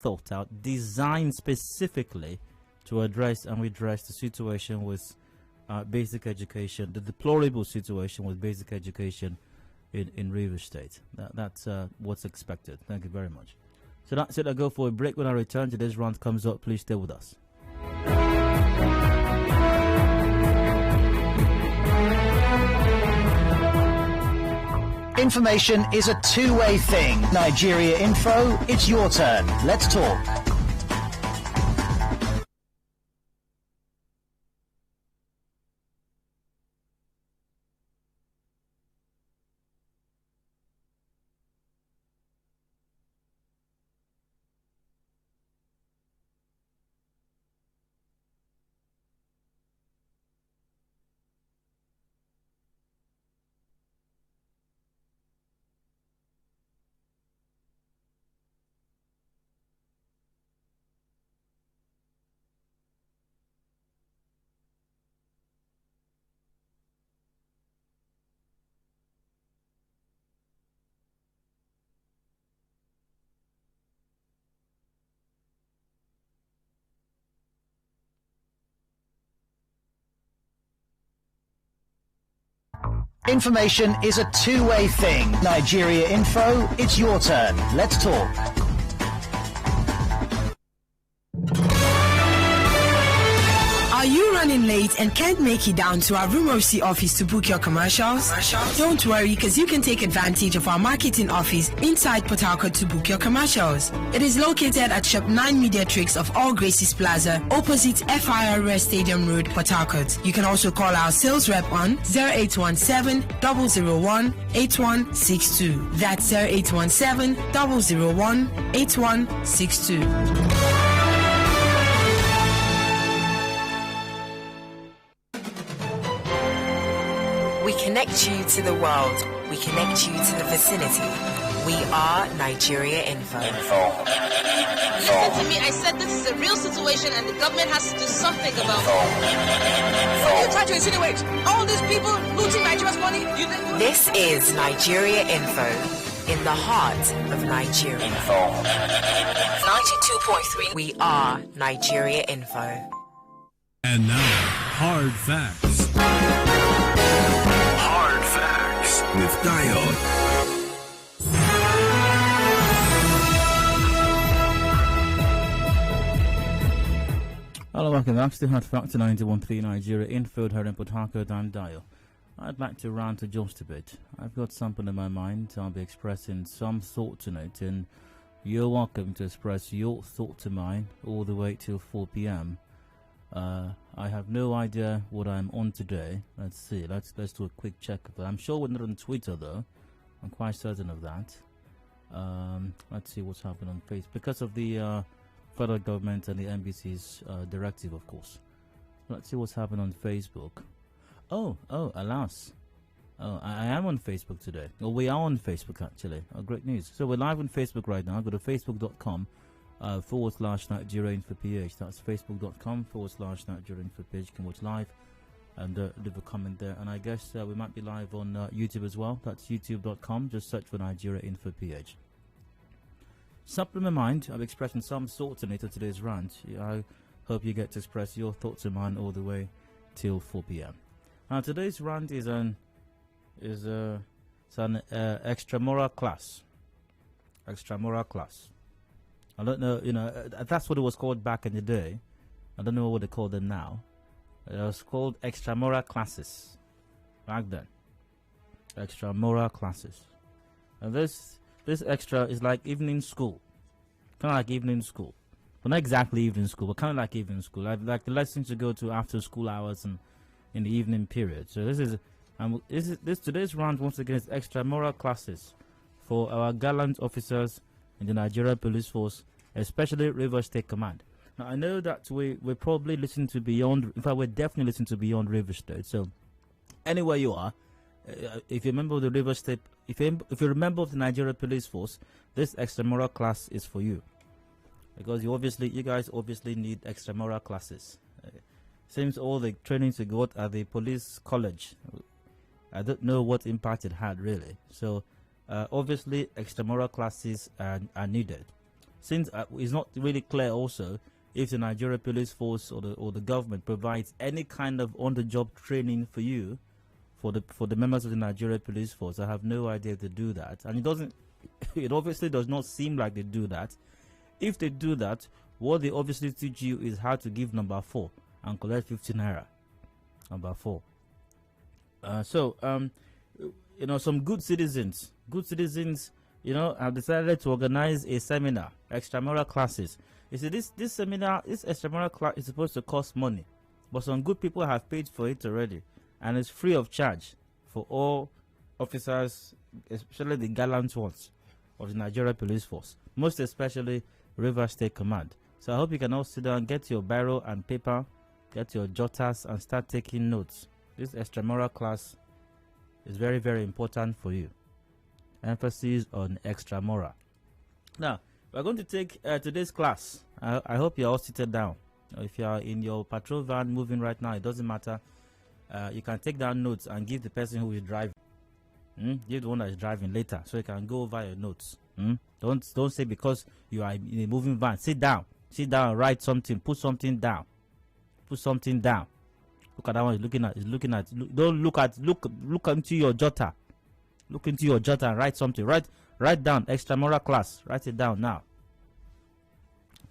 thought out, designed specifically to address and redress the situation with basic education, the deplorable situation with basic education in Rivers State. That's what's expected. Thank you very much. So that's it. I go for a break. When I return, today's round comes up. Please stay with us. Information is a two-way thing. Nigeria Info, it's your turn. Let's talk. Information is a two-way thing. Nigeria Info, it's your turn. Let's talk. Are you running late and can't make it down to our Rumorsi office to book your commercials? Don't worry, because you can take advantage of our marketing office inside Port Harcourt to book your commercials. It is located at Shop 9 Mediatrix of All Graces Plaza, opposite FIRS Stadium Road, Port Harcourt. You can also call our sales rep on 0817 001 8162. That's 0817 001 8162. We connect you to the world. We connect you to the vicinity. We are Nigeria Info. Listen to me. I said this is a real situation and the government has to do something about it. What are you trying to insinuate? All these people looting Nigeria's money? This is Nigeria Info, in the heart of Nigeria. 92.3. We are Nigeria Info. And now, hard facts. Hard facts with Diode. Hello, welcome back to Hard Facts 91.3 Nigeria Info here in Port Harcourt. I'm Dio. I'd like to rant just a bit. I've got something in my mind. I'll be expressing some thoughts on it, and you're welcome to express your thoughts to mine all the way till 4 p.m. I have no idea what I'm on today. Let's see. Let's do a quick check of that. I'm sure we're not on Twitter though. I'm quite certain of that. Let's see what's happening on Facebook because of the federal government and the NBC's directive, of course. Let's see what's happening on Facebook. Oh, alas. Oh, I am on Facebook today. Well, we are on Facebook actually. Oh, great news. So we're live on Facebook right now. Go to facebook.com. /Nigeria Info PH. That's facebook.com/Nigeria Info PH. You can watch live and leave a comment there. And I guess we might be live on YouTube as well. That's youtube.com. Just search for Nigeria Info PH. Something in my mind. I'm expressing some thoughts on it at today's rant. I hope you get to express your thoughts in mind all the way till 4 p.m. Now today's rant is an extramural class. Extramural class. I don't know, that's what it was called back in the day. I don't know what they call them now. It was called extramural classes back then. Extramural classes. And this extra is like evening school. Kind of like evening school. But not exactly evening school, but kind of like evening school. Like the lessons you go to after school hours and in the evening period. So today's round once again is extramural classes for our gallant officers in the Nigeria Police Force, especially Rivers State Command. Now, I know that we probably listen to beyond, in fact, we're definitely listening to beyond Rivers State. So, anywhere you are, if you're a member of the Rivers State, if you're a member of the Nigeria Police Force, this extramural class is for you. Because you guys obviously need extramural classes. Seems all the trainings you got at the police college, I don't know what impact it had really. So, obviously, extramural classes are needed. since it's not really clear also if the Nigeria Police Force or the government provides any kind of on-the-job training for you, for the members of the Nigeria Police Force. I have no idea if they do that, and it obviously does not seem like they do that. If they do that, what they obviously teach you is how to give number 4 and collect 15 naira. Number 4. Some good citizens, have decided to organize a seminar, extramural classes. You see, this seminar, this extramural class is supposed to cost money, but some good people have paid for it already, and it's free of charge for all officers, especially the gallant ones of the Nigeria Police Force, most especially River State Command. So I hope you can all sit down, get your biro and paper, get your jotters, and start taking notes. This extramural class is very, very important for you. Emphasis on extramural. Now, we're going to take today's class. I hope you're all seated down. If you are in your patrol van moving right now, it doesn't matter. You can take down notes and give the person who is driving. Give the one that is driving later, so you can go over your notes. Don't say because you are in a moving van. Sit down, write something, put something down. Look at that one. He's looking at. Don't look into your jotter. Look into your jotter and write something. Write down extramural class. Write it down now.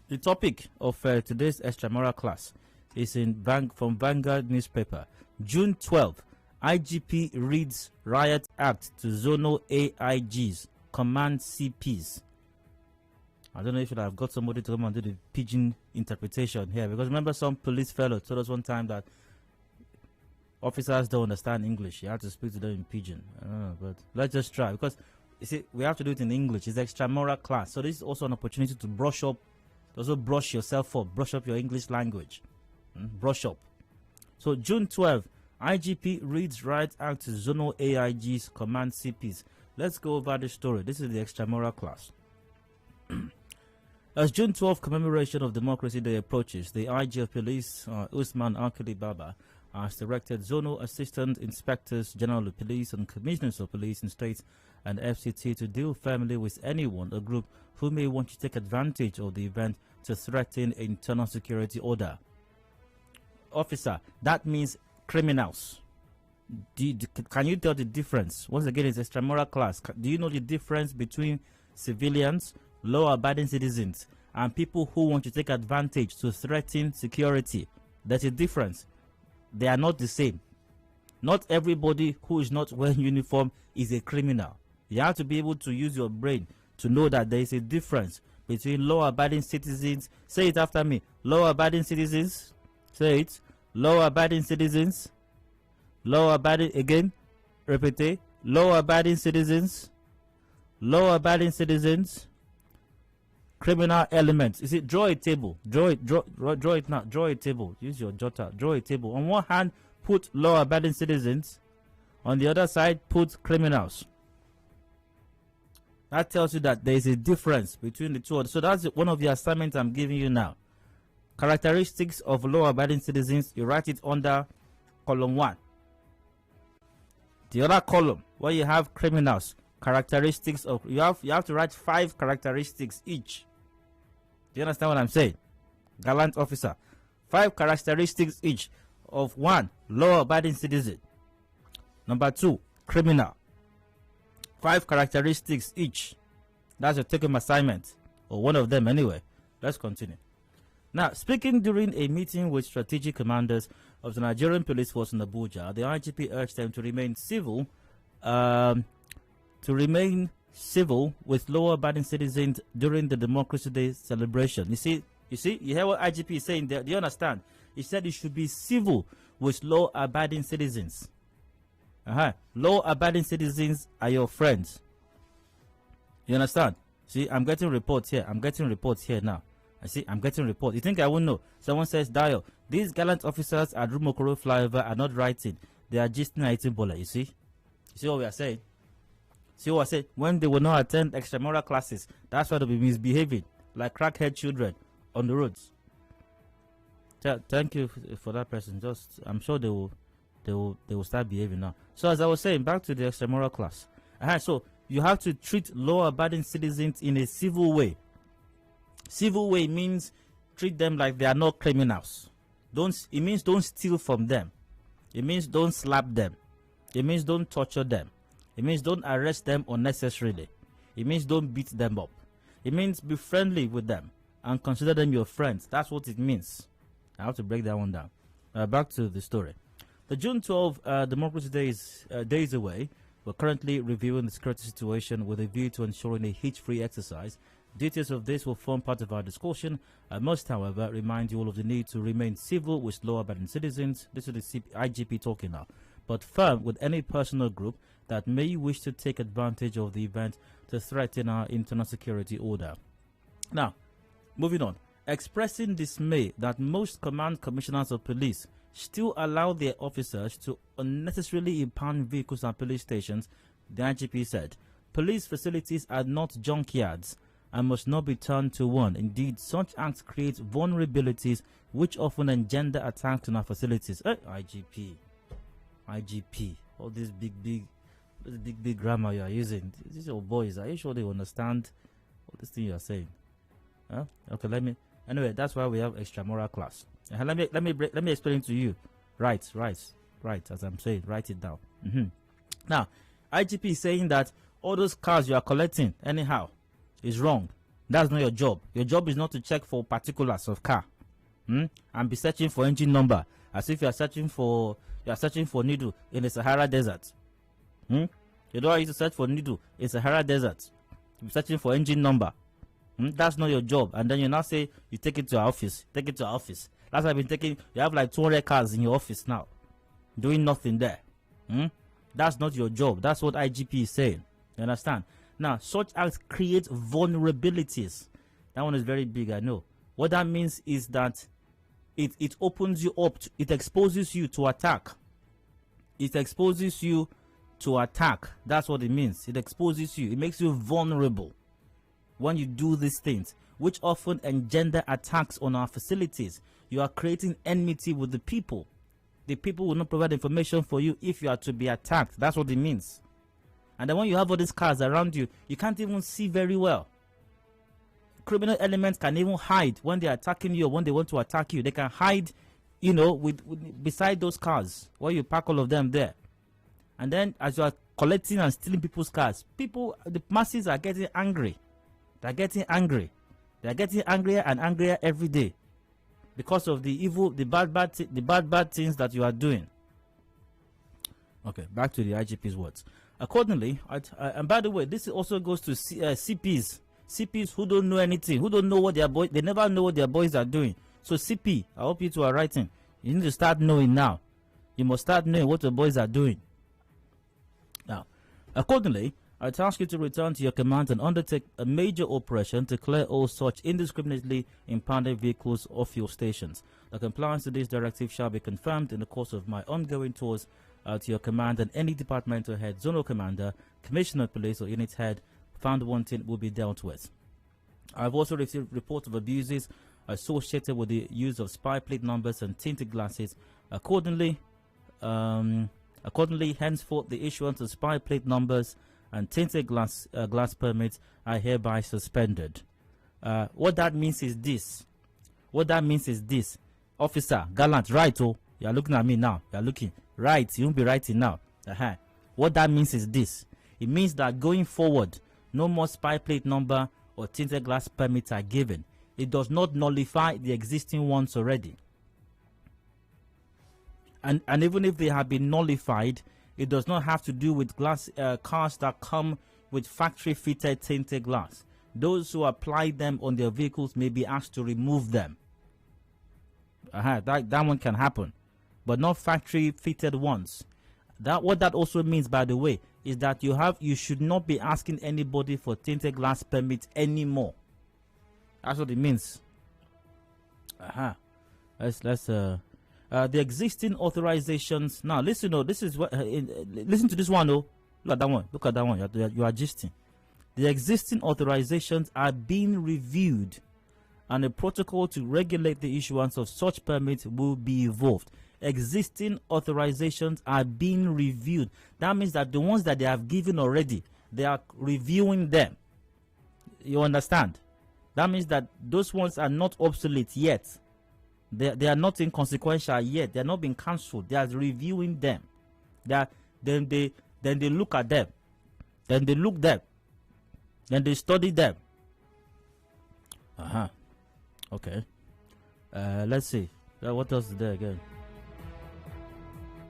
The topic of today's extramural class is from Vanguard newspaper. June 12th, IGP reads Riot Act to Zonal AIGs, command CPs. I don't know if I've got somebody to come and do the pidgin interpretation here, because remember some police fellow told us one time that officers don't understand English. You have to speak to them in pidgin. I don't know, but let's just try, because you see, we have to do it in English. It's extramural class, so this is also an opportunity to brush up, also brush yourself up, brush up your English language. Brush up. So June 12th, IGP reads Riot Act to Zonal AIGs, command CPs. Let's go over the story. This is the extramural class. As June 12th commemoration of Democracy Day approaches, the IG of Police, Usman Akili Baba, has directed Zonal Assistant Inspectors General of Police and Commissioners of Police in states and FCT to deal firmly with anyone or group who may want to take advantage of the event to threaten internal security order. Officer, that means criminals. Can you tell the difference? Once again, it's extramural class. Do you know the difference between civilians, law-abiding citizens, and people who want to take advantage to threaten security? There's a difference. They are not the same. Not everybody who is not wearing uniform is a criminal. You have to be able to use your brain to know that there is a difference between law-abiding citizens. Say it after me. Law-abiding citizens. Say it. Law-abiding citizens. Law-abiding, again. Repeat it. Law-abiding citizens. Law-abiding citizens. Criminal elements. You see, draw a table. Draw it now. Draw a table. Use your jotter. Draw a table. On one hand, put law-abiding citizens. On the other side, put criminals. That tells you that there is a difference between the two. So that's one of the assignments I'm giving you now. Characteristics of law-abiding citizens. You write it under column 1. The other column where you have criminals. Characteristics of you have to write 5 characteristics each. Do you understand what I'm saying? Gallant officer. 5 characteristics each of 1, law-abiding citizen. Number 2, criminal. 5 characteristics each. That's your take-home assignment, or one of them anyway. Let's continue. Now, speaking during a meeting with strategic commanders of the Nigerian Police Force in Abuja, the IGP urged them to remain civil. With law-abiding citizens during the Democracy Day celebration. You hear what IGP is saying there? Do you understand? He said you should be civil with law-abiding citizens. Law-abiding citizens are your friends. You understand? See, I'm getting reports here. I'm getting reports here now. I'm getting reports. You think I won't know? Someone says, Dio, these gallant officers at Rumokoro flyover are not writing. They are just eating bola. You see what we are saying? See what I said? When they will not attend extramural classes, that's why they'll be misbehaving like crackhead children on the roads. Thank you for that person. I'm sure they will start behaving now. So as I was saying, back to the extramural class. So you have to treat law-abiding citizens in a civil way. Civil way means treat them like they are not criminals. It means don't steal from them. It means don't slap them. It means don't torture them. It means don't arrest them unnecessarily. It means don't beat them up. It means be friendly with them and consider them your friends. That's what it means. I have to break that one down. Back to the story. The June 12 Democracy Day is days away. We're currently reviewing the security situation with a view to ensuring a hitch-free exercise. Details of this will form part of our discussion. I must, however, remind you all of the need to remain civil with law-abiding citizens. This is the IGP talking now. But firm with any personal group that may wish to take advantage of the event to threaten our internal security order. Now, moving on. Expressing dismay that most command commissioners of police still allow their officers to unnecessarily impound vehicles at police stations, the IGP said, police facilities are not junkyards and must not be turned to one. Indeed, such acts create vulnerabilities which often engender attacks on our facilities. IGP, all this big grammar you are using. This is your boys. Are you sure they understand all this thing you are saying? Huh? Okay, anyway, that's why we have extramural class. Let me explain to you. Right, as I'm saying, write it down. Now, IGP is saying that all those cars you are collecting anyhow is wrong. That's not your job. Your job is not to check for particulars of car and be searching for engine number as if you are searching for needle in the Sahara Desert. You don't need to search for needle in Sahara Desert. You're searching for engine number. That's not your job. And then you now say you take it to our office. Take it to our office. That's why I've been taking. You have like 200 cars in your office now, doing nothing there. That's not your job. That's what IGP is saying. You understand? Now, such acts create vulnerabilities. That one is very big, I know. What that means is that it opens you up. It exposes you to attack. It exposes you to attack. That's what it means. It exposes you. It makes you vulnerable when you do these things, which often engender attacks on our facilities. You are creating enmity with the people. The people will not provide information for you if you are to be attacked. That's what it means. And then when you have all these cars around you, you can't even see very well. Criminal elements can even hide when they're attacking you or when they want to attack you. They can hide, beside those cars while you park all of them there. And then as you are collecting and stealing people's cars, the masses are getting angry. They're getting angry. They're getting angrier and angrier every day because of the evil, the bad things that you are doing. Okay, back to the IGP's words. Accordingly, and by the way, this also goes to CPs who don't know anything, who don't know what they never know what their boys are doing. So CP, I hope you two are writing. You need to start knowing now. You must start knowing what your boys are doing. Now, accordingly, I task you to return to your command and undertake a major operation to clear all such indiscriminately impounded vehicles off your stations. The compliance to this directive shall be confirmed in the course of my ongoing tours to your command, and any departmental head, zonal commander, commissioner of police or unit head found wanting will be dealt with. I've also received reports of abuses associated with the use of spy plate numbers and tinted glasses. Accordingly, henceforth the issuance of spy plate numbers and tinted glass permits are hereby suspended. What that means is this. Officer, gallant, right? Oh, you're looking at me now. You're looking. Right, you won't be writing now. What that means is this. It means that going forward, no more spy plate number or tinted glass permits are given. It does not nullify the existing ones already. And even if they have been nullified, it does not have to do with glass cars that come with factory-fitted tinted glass. Those who apply them on their vehicles may be asked to remove them. That one can happen, but not factory-fitted ones. What that also means, by the way, is that you should not be asking anybody for tinted glass permits anymore. That's what it means. The existing authorizations. Now listen. This is what. Listen to this one. Look at that one. Look at that one. You are gisting. The existing authorizations are being reviewed, and a protocol to regulate the issuance of such permits will be evolved. Existing authorizations are being reviewed. That means that the ones that they have given already, they are reviewing them. You understand? That means that those ones are not obsolete yet. They are not inconsequential yet. They are not being cancelled. They are reviewing them. Then they look at them. Then they look them. Then they study them. Okay. Let's see. What else is there again?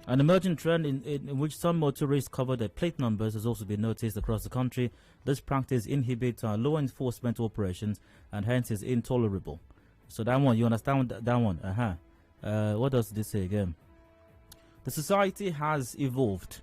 An emerging trend in which some motorists cover their plate numbers has also been noticed across the country. This practice inhibits law enforcement operations and hence is intolerable. So that one, you understand that one? What does this say again? The society has evolved.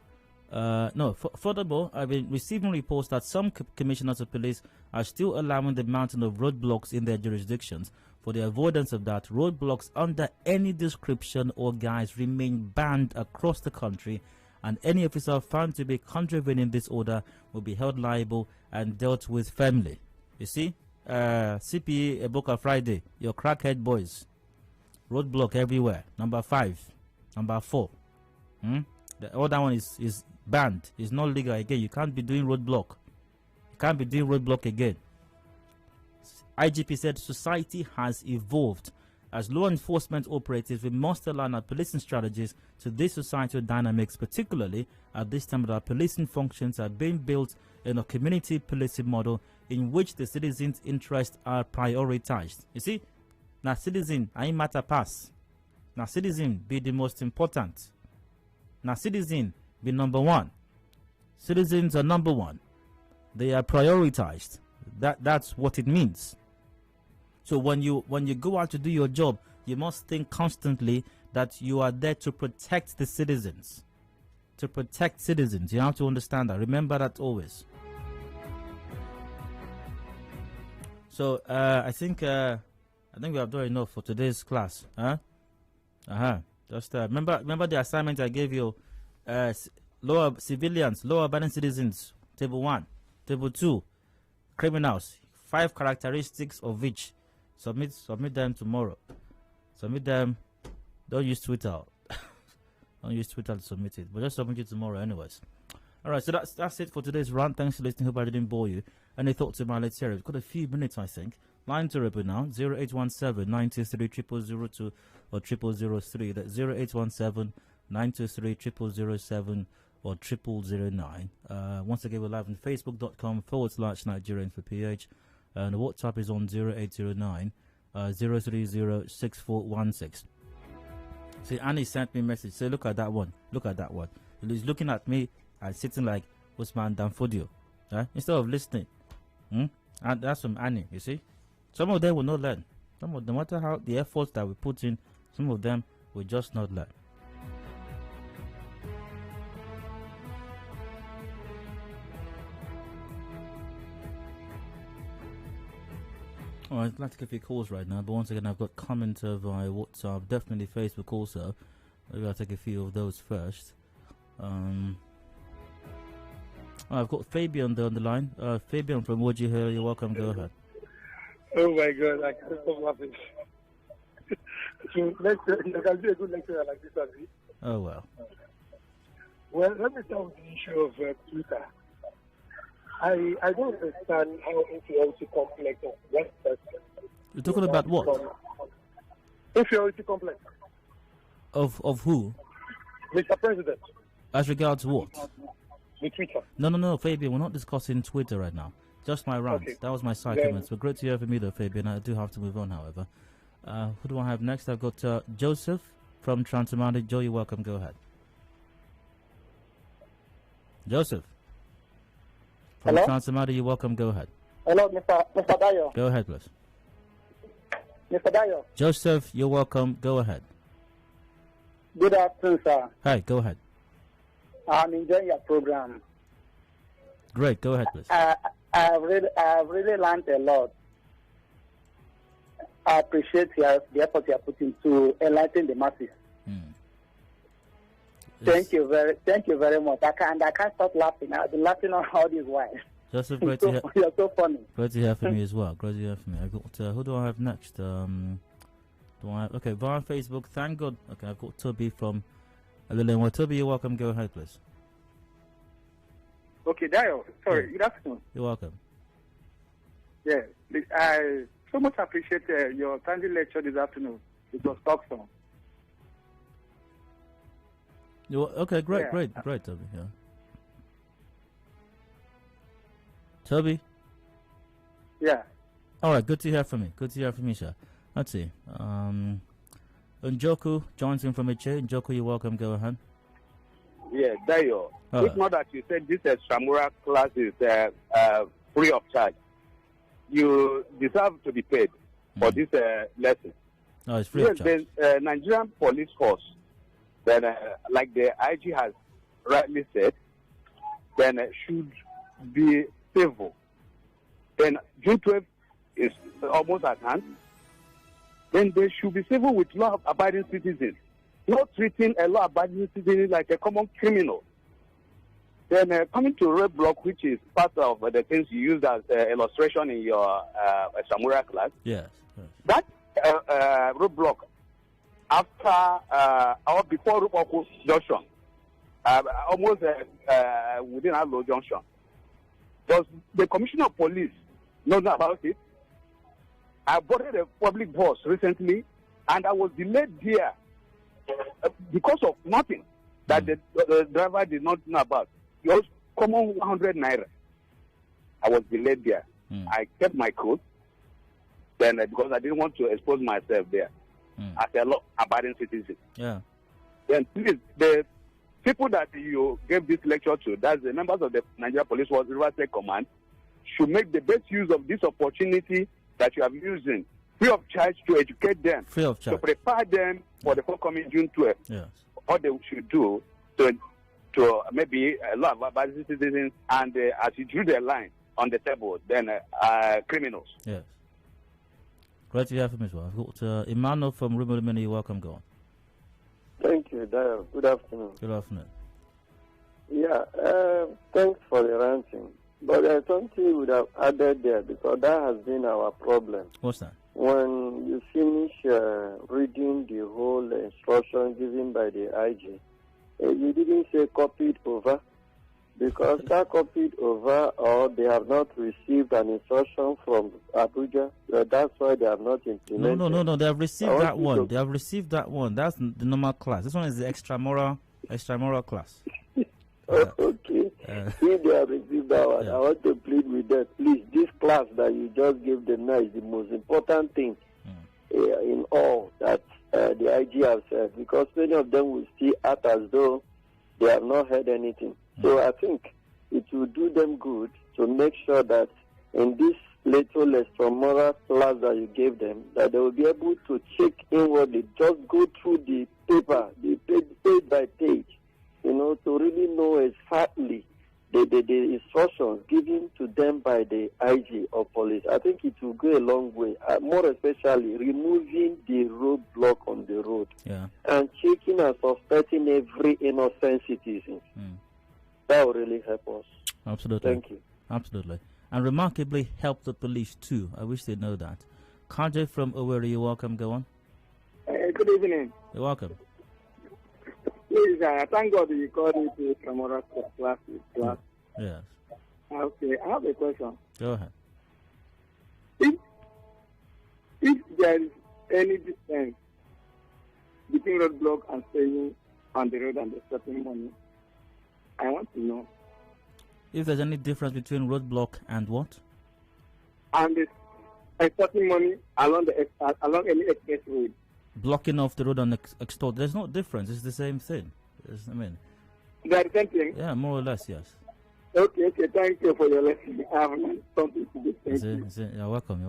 Furthermore, I've been receiving reports that some commissioners of police are still allowing the mountain of roadblocks in their jurisdictions. For the avoidance of that, roadblocks under any description or guise remain banned across the country, and any officer found to be contravening this order will be held liable and dealt with firmly. You see, CPA Eboka Friday, your crackhead boys, roadblock everywhere. Number 5, number 4. The other one is banned. It's not legal again. You can't be doing roadblock. You can't be doing roadblock again. IGP said society has evolved. As law enforcement operatives, we must align our policing strategies to these societal dynamics, particularly at this time that our policing functions are being built in a community policing model in which the citizens' interests are prioritized. You see, now citizen, I matter pass. Now citizen be the most important. Now citizen be number one. Citizens are number one. They are prioritized. That's what it means. So when you go out to do your job, you must think constantly that you are there to protect the citizens. To protect citizens. You have to understand that. Remember that always. So I think we have done enough for today's class. Just remember the assignment I gave you. Lower civilians, law abiding citizens. Table 1, table 2. Criminals. 5 characteristics of which. Submit them tomorrow. Submit them. Don't use Twitter. Don't use Twitter to submit it, but just submit it tomorrow anyways. Alright, so that's it for today's rant. Thanks for listening. Hope I didn't bore you. Any thoughts about let's hear it? We've got a few minutes, I think. Line to Ripple now, 0817 923 0002 or 0003. That's 0817 923 0007 or 0009. Once again, we're live on facebook.com/Nigerian for PH. And the WhatsApp is on 0809 030 6416. See, Annie sent me a message. Say, look at that one. Look at that one. He's looking at me and sitting like Usman Danfodio. Instead of listening. And that's from Annie, you see. Some of them will not learn. Some of them, no matter how the efforts that we put in, some of them will just not learn. Alright, I'd like to give you calls right now, but once again, I've got comments via WhatsApp, definitely Facebook also. Maybe I'll take a few of those first. I've got Fabian there on the line. Fabian from Woji here, you're welcome, go ahead. Oh my God, I can't stop laughing. You can be a good lecturer like this, Abby. Oh well. Well, let me start with the issue of Twitter. I don't understand how inferiority complex of one person. You're talking about what? Inferiority complex. Of who? Mr. President. As regards what? The Twitter. No, Fabian, we're not discussing Twitter right now. Just my rant. Okay. That was my side comments. But great to hear from you though, Fabian. I do have to move on, however. Who do I have next? I've got Joseph from Transamadi. Joe, you're welcome. Go ahead. Joseph. From Transamadi, you're welcome. Go ahead. Hello, Mr. Dayo. Go ahead, please. Mr. Dayo. Joseph, you're welcome. Go ahead. Good afternoon, sir. Hi, go ahead. I'm enjoying your program. Great, go ahead, please. I've really learned a lot. I appreciate the effort you are putting to enlighten the masses. Yes. Thank you very much. I can't stop laughing. I've been laughing all this while. Joseph, great to hear. You're so funny. Great to hear from you as well. Great to hear from you. I've got, who do I have next? Okay, via Facebook. Thank God. Okay, I've got Toby from Alilengwa. Toby, you're welcome. Go ahead, please. Okay, Dayo. Sorry, good afternoon. You're welcome. Yeah, so much appreciate your timely lecture this afternoon. It was awesome. Okay, great, great, Toby. Yeah. Toby? Yeah. All right, good to hear from you. Good to hear from you, sir. Let's see. Njoku joins in from HA. Njoku, you're welcome. Go ahead. Yeah, Dayo. It's not that you said this extramural class is free of charge. You deserve to be paid for this lesson. No, it's free of charge. The Nigerian police force, then, like the IG has rightly said, then should be civil. Then June 12th is almost at hand. Then they should be civil with law-abiding citizens, not treating a law-abiding citizen like a common criminal. Then coming to roadblock, which is part of the things you used as illustration in your extramural class. Yes. That roadblock after or before Rupoko Junction, almost within Alo Junction, does the Commissioner of Police know about it? I boarded a public bus recently, and I was delayed here because of nothing that the driver did not know about. It was common 100 naira. I was delayed there. I kept my coat, then because I didn't want to expose myself there as a law-abiding citizen. Yeah. Then please, the people that you gave this lecture to, that's the members of the Nigeria Police Force River State Command, should make the best use of this opportunity that you are using, free of charge, to educate them, free of charge, to prepare them for the forthcoming June 12th. Yes. What they should do to maybe a lot of citizens, and as you drew the line on the table, then criminals. Yes. Great to hear from you as well. I've got Emmanuel from Rumor. You're welcome. Go on. Thank you, Dayo. Good afternoon. Good afternoon. Yeah, thanks for the ranting. But there's something we would have added there, because that has been our problem. What's that? When you finish reading the whole instruction given by the IG, you didn't say copied over, because that copied over, or they have not received an instruction from Abuja. That's why they have not implemented. No. They have received that one. They have received that one. That's the normal class. This one is the extramural class. Okay. If they have received that one, I want to plead with them. Please, this class that you just gave them now is the most important thing in all that the IG have said, because many of them will still act as though they have not heard anything. So I think it will do them good to make sure that in this little extramural class that you gave them, that they will be able to check inwardly, just go through the paper, the page by page, to really know exactly the instructions given to them by the IG or police. I think it will go a long way, more especially removing the roadblock on the road and checking and suspecting every innocent citizen. That will really help us. Absolutely. Thank you. Absolutely. And remarkably help the police too. I wish they know that. Kanje from Owerri, you're welcome. Go on. Good evening. You're welcome. Please, thank God you called me to extramural class. Yes. Okay, I have a question. Go ahead. If there is any difference between roadblock and staying on the road and accepting money, I want to know. If there's any difference between roadblock and what? And accepting money along any express road. Blocking off the road and extort. There's no difference. It's the same thing. They're the same thing? Yeah, more or less, yes. Okay. Thank you for your lesson. I have something to do. You're welcome.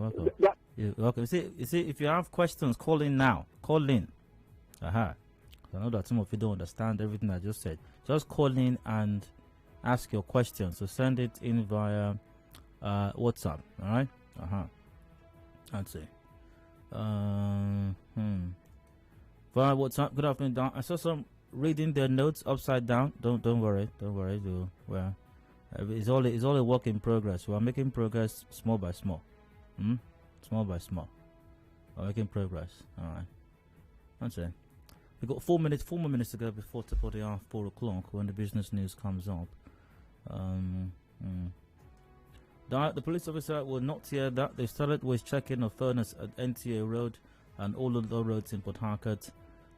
You're welcome. You see, if you have questions, call in now. Call in. I know that some of you don't understand everything I just said. Just call in and ask your questions. So send it in via WhatsApp. All right? I'd say. Via WhatsApp. Good afternoon, Don. I saw some reading their notes upside down. Don't worry. It's all a work in progress. We are making progress small by small. Small by small. We're making progress. All right. That's it. We've got 4 more minutes to go before top of the hour, 4 o'clock, when the business news comes up. The police officer will not hear that. They started with checking of furnace at NTA Road and all of the roads in Port Harcourt.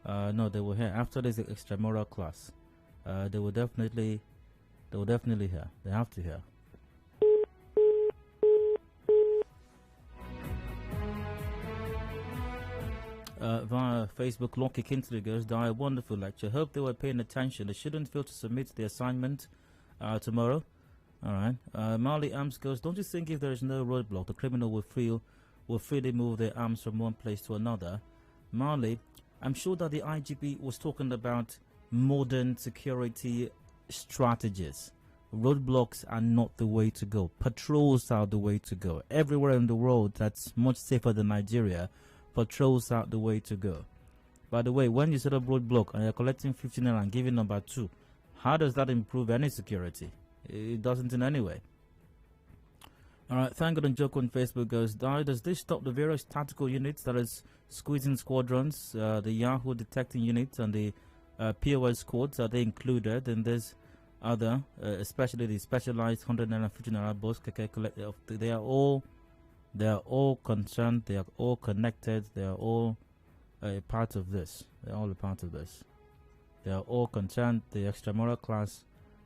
No, they will hear after this extramural class. They will definitely hear. They have to hear. Via Facebook, Lockie Kinsley goes, "Die, wonderful lecture. Hope they were paying attention. They shouldn't fail to submit the assignment tomorrow." All right. Marley Arms goes, "Don't you think if there is no roadblock, the criminal will freely move their arms from one place to another?" Marley, I'm sure that the IGP was talking about modern security strategies. Roadblocks are not the way to go. Patrols are the way to go. Everywhere in the world that's much safer than Nigeria, patrols are the way to go. By the way, when you set up roadblock and you're collecting 15 naira and giving number 2, how does that improve any security? It doesn't in any way. Alright, Thank God and Joke on Facebook goes, "Does this stop the various tactical units, that is squeezing squadrons, the Yahoo detecting units and the POS squads, are they included in this other, especially the specialized 100 naira 15 naira bus keke? They are all concerned, they are all connected, they are all a part of this. They are all a part of this. They are all concerned. The extramural class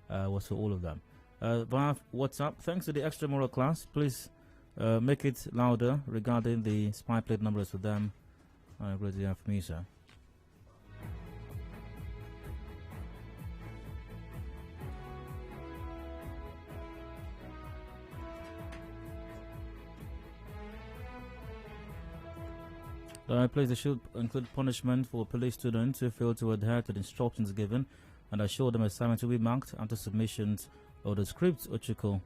was for all of them. What's up? Thanks to the extramural class, please make it louder regarding the spy plate numbers for them. Great to have me, sir. Please, they should include punishment for police students who fail to adhere to the instructions given, and assure them assignment will be marked after submissions of the script. Ochiko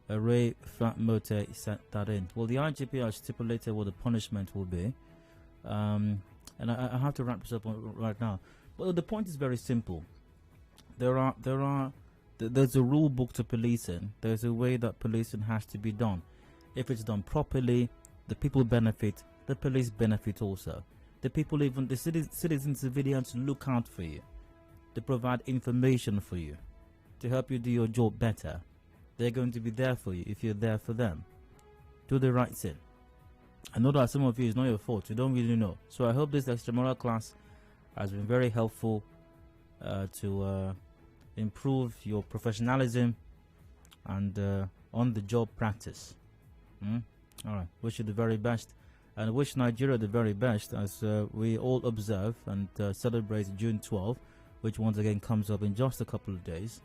Ray Fatmote sent that in. Well, the IGP has stipulated what the punishment will be, and I have to wrap this up right now. But the point is very simple. There's a rule book to policing. There's a way that policing has to be done. If it's done properly, the people benefit. The police benefit also. The people, even the citizen civilians, look out for you. They provide information for you to help you do your job better. They're going to be there for you if you're there for them. Do the right thing. I know that some of you, it's not your fault. You don't really know. So I hope this extramural class has been very helpful to improve your professionalism and on-the-job practice. All right. Wish you the very best. And wish Nigeria the very best as we all observe and celebrate June 12, which once again comes up in just a couple of days.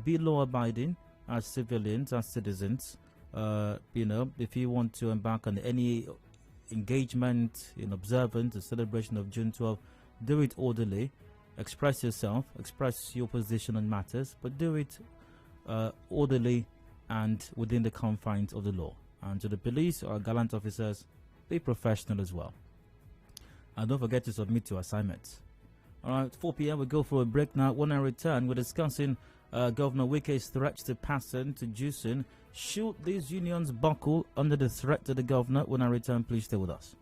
Be law-abiding as civilians, as citizens. If you want to embark on any engagement in observance, the celebration of June 12, do it orderly. Express yourself, express your position on matters, but do it orderly and within the confines of the law. And to the police or gallant officers, be professional as well. And don't forget to submit your assignments. Alright, 4 p.m. we go for a break now. When I return, we're discussing Governor Wike's threats to Passon, to Juicing. Should these unions buckle under the threat to the governor? When I return, please stay with us.